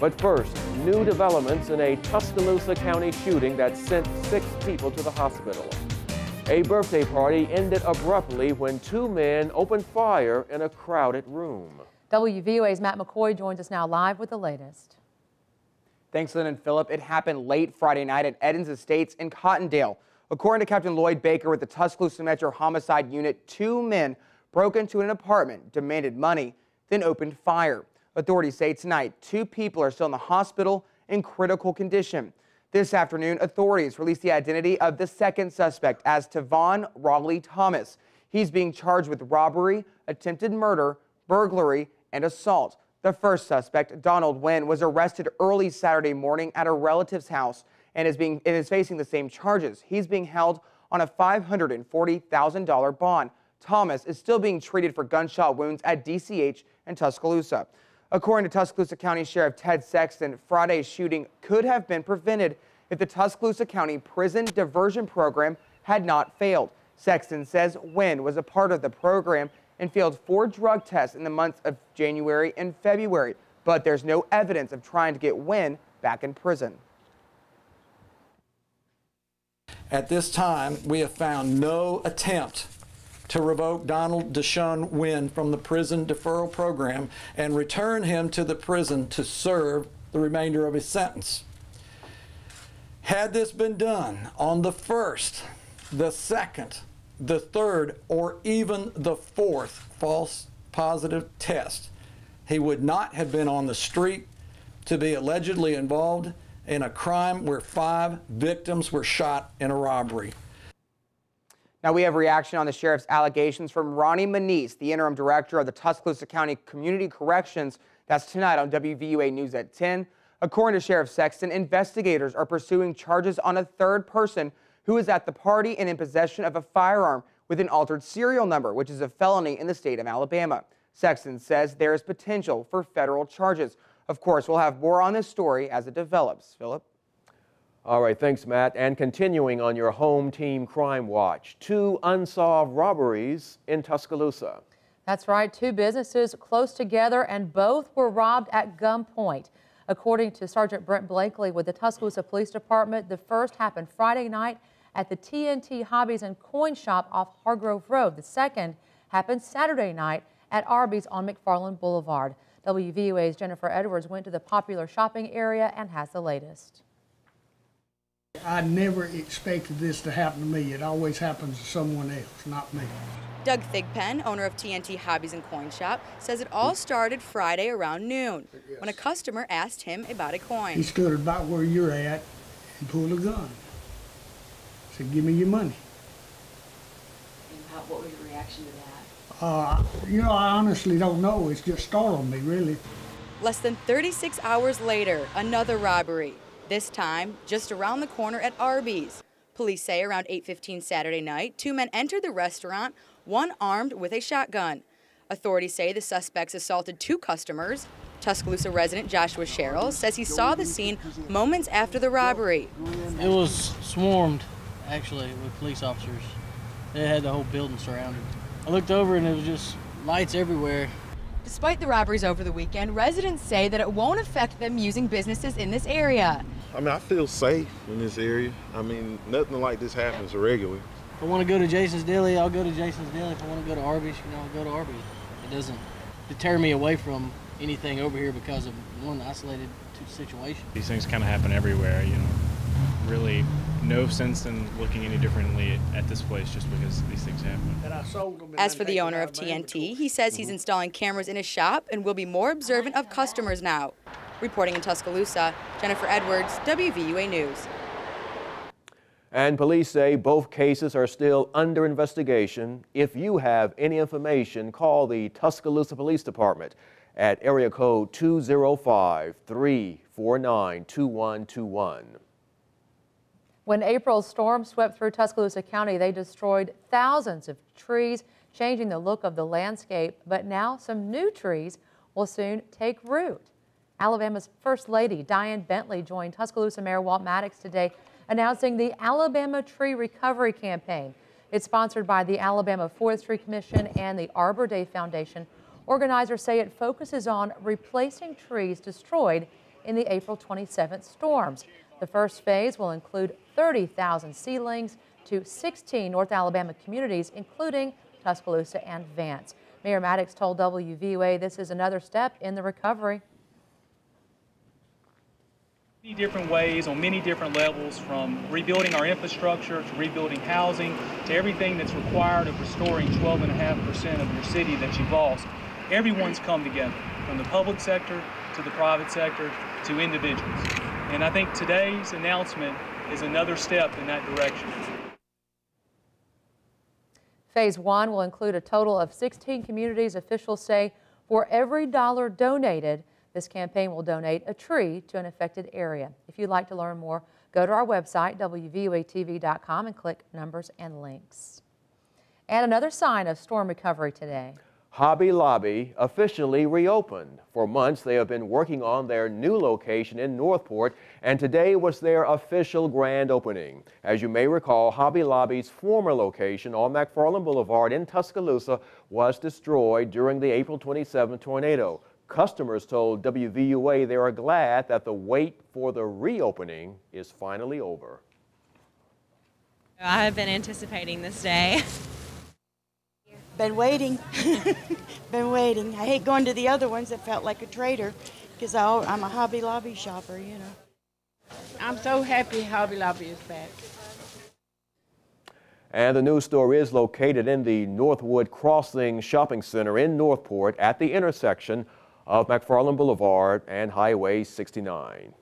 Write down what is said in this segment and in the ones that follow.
But first, new developments in a Tuscaloosa County shooting that sent 6 people to the hospital. A birthday party ended abruptly when 2 men opened fire in a crowded room. WVUA's Matt McCoy joins us now live with the latest. Thanks, Lynn and Phillip. It happened late Friday night at Eden's Estates in Cottondale. According to Captain Lloyd Baker with the Tuscaloosa Metro Homicide Unit, 2 men broke into an apartment, demanded money, then opened fire. Authorities say tonight 2 people are still in the hospital in critical condition. This afternoon, authorities released the identity of the second suspect as Tavon Raleigh Thomas. He's being charged with robbery, attempted murder, burglary, and assault. The first suspect, Donald Wynn, was arrested early Saturday morning at a relative's house and is facing the same charges. He's being held on a $540,000 bond. Thomas is still being treated for gunshot wounds at DCH in Tuscaloosa. According to Tuscaloosa County Sheriff Ted Sexton, Friday's shooting could have been prevented if the Tuscaloosa County Prison Diversion Program had not failed. Sexton says Wynn was a part of the program and failed 4 drug tests in the months of January and February, but there's no evidence of trying to get Wynn back in prison. At this time, we have found no attempt to revoke Donald Deshaun Wynn from the prison deferral program and return him to the prison to serve the remainder of his sentence. Had this been done on the 1st, the 2nd, the 3rd, or even the 4th false positive test, he would not have been on the street to be allegedly involved in a crime where 5 victims were shot in a robbery. Now we have reaction on the sheriff's allegations from Ronnie Manise, the interim director of the Tuscaloosa County Community Corrections. That's tonight on WVUA News at 10. According to Sheriff Sexton, investigators are pursuing charges on a 3rd person who was at the party and in possession of a firearm with an altered serial number, which is a felony in the state of Alabama. Sexton says there is potential for federal charges. Of course, we'll have more on this story as it develops. Phillip? All right, thanks, Matt. And continuing on your home team crime watch, 2 unsolved robberies in Tuscaloosa. That's right, 2 businesses close together and both were robbed at gunpoint. According to Sergeant Brent Blakely with the Tuscaloosa Police Department, the first happened Friday night at the TNT Hobbies and Coin Shop off Hargrove Road. The second happened Saturday night at Arby's on McFarland Boulevard. WVUA's Jennifer Edwards went to the popular shopping area and has the latest. I never expected this to happen to me. It always happens to someone else, not me. Doug Thigpen, owner of TNT Hobbies and Coin Shop, says it all started Friday around noon when a customer asked him about a coin. He stood about where you're at and pulled a gun. Said, "Give me your money." And what was your reaction to that? You know, I honestly don't know. It's just startled me, really. Less than 36 hours later, another robbery. This time, just around the corner at Arby's. Police say around 8:15 Saturday night, 2 men entered the restaurant, one armed with a shotgun. Authorities say the suspects assaulted 2 customers. Tuscaloosa resident Joshua Sherrill says he saw the scene moments after the robbery. It was swarmed, actually, with police officers. They had the whole building surrounded. I looked over and it was just lights everywhere. Despite the robberies over the weekend, residents say that it won't affect them using businesses in this area. I mean, I feel safe in this area. I mean, nothing like this happens regularly. If I want to go to Jason's Deli, I'll go to Jason's Deli. If I want to go to Arby's, I'll go to Arby's. It doesn't deter me away from anything over here because of one isolated situation. These things kind of happen everywhere, Really no sense in looking any differently at this place just because these things happen. As for the owner of TNT, he says he's installing cameras in his shop and will be more observant of customers now. Reporting in Tuscaloosa, Jennifer Edwards, WVUA News. And police say both cases are still under investigation. If you have any information, call the Tuscaloosa Police Department at area code 205-349-2121. When April's storm swept through Tuscaloosa County, they destroyed thousands of trees, changing the look of the landscape. But now some new trees will soon take root. Alabama's First Lady, Diane Bentley, joined Tuscaloosa Mayor Walt Maddox today announcing the Alabama Tree Recovery Campaign. It's sponsored by the Alabama Forestry Commission and the Arbor Day Foundation. Organizers say it focuses on replacing trees destroyed in the April 27th storms. The first phase will include 30,000 seedlings to 16 North Alabama communities, including Tuscaloosa and Vance. Mayor Maddox told WVUA this is another step in the recovery. Many different ways on many different levels, from rebuilding our infrastructure to rebuilding housing to everything that's required of restoring 12.5% of your city that you've lost. Everyone's come together, from the public sector to the private sector to individuals. And I think today's announcement is another step in that direction. Phase 1 will include a total of 16 communities. Officials say for every dollar donated, this campaign will donate a tree to an affected area. If you'd like to learn more, go to our website, WVUATV.com, and click numbers and links. And another sign of storm recovery today. Hobby Lobby officially reopened. For months, they have been working on their new location in Northport, and today was their official grand opening. As you may recall, Hobby Lobby's former location on McFarland Boulevard in Tuscaloosa was destroyed during the April 27 tornado. Customers told WVUA they are glad that the wait for the reopening is finally over. I have been anticipating this day. Been waiting. Been waiting. I hate going to the other ones that felt like a traitor because I'm a Hobby Lobby shopper, you know. I'm so happy Hobby Lobby is back. And the new store is located in the Northwood Crossing Shopping Center in Northport at the intersection of McFarland Boulevard and Highway 69.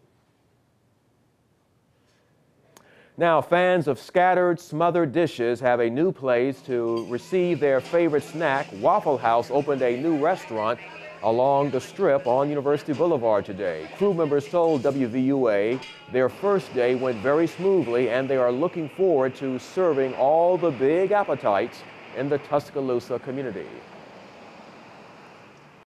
Now, fans of scattered, smothered dishes have a new place to receive their favorite snack. Waffle House opened a new restaurant along the Strip on University Boulevard today. Crew members told WVUA their first day went very smoothly, and they are looking forward to serving all the big appetites in the Tuscaloosa community.